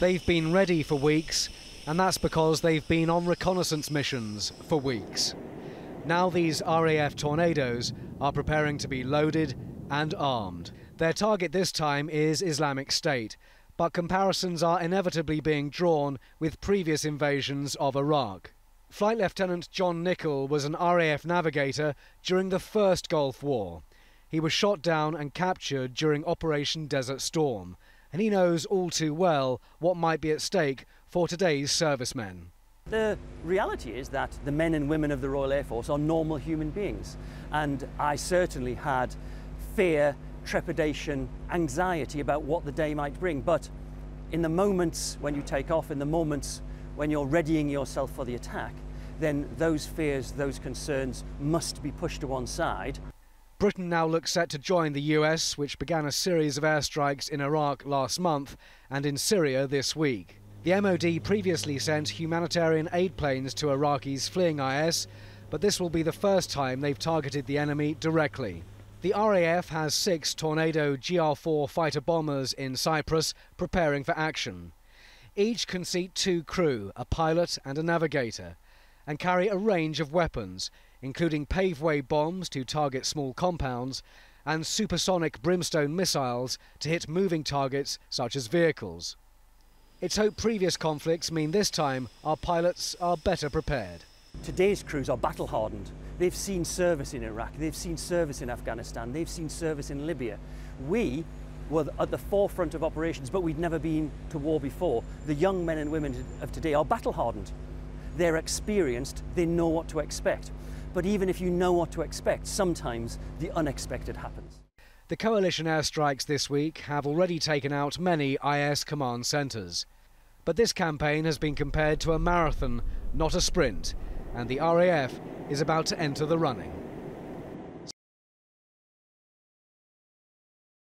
They've been ready for weeks, and that's because they've been on reconnaissance missions for weeks. Now these RAF Tornadoes are preparing to be loaded and armed. Their target this time is Islamic State, but comparisons are inevitably being drawn with previous invasions of Iraq. Flight Lieutenant John Nichol was an RAF navigator during the First Gulf War. He was shot down and captured during Operation Desert Storm, and he knows all too well what might be at stake for today's servicemen. The reality is that the men and women of the Royal Air Force are normal human beings, and I certainly had fear, trepidation, anxiety about what the day might bring. But in the moments when you take off, in the moments when you're readying yourself for the attack, then those fears, those concerns must be pushed to one side. Britain now looks set to join the US, which began a series of airstrikes in Iraq last month and in Syria this week. The MOD previously sent humanitarian aid planes to Iraqis fleeing IS, but this will be the first time they've targeted the enemy directly. The RAF has 6 Tornado GR-4 fighter bombers in Cyprus preparing for action. Each can seat 2 crew, a pilot and a navigator, and carry a range of weapons, including paveway bombs to target small compounds and supersonic brimstone missiles to hit moving targets such as vehicles. It's hoped previous conflicts mean this time our pilots are better prepared. Today's crews are battle-hardened. They've seen service in Iraq, they've seen service in Afghanistan, they've seen service in Libya. We were at the forefront of operations, but we'd never been to war before. The young men and women of today are battle-hardened. They're experienced, they know what to expect. But even if you know what to expect, sometimes the unexpected happens. The coalition airstrikes this week have already taken out many IS command centres. But this campaign has been compared to a marathon, not a sprint, and the RAF is about to enter the running.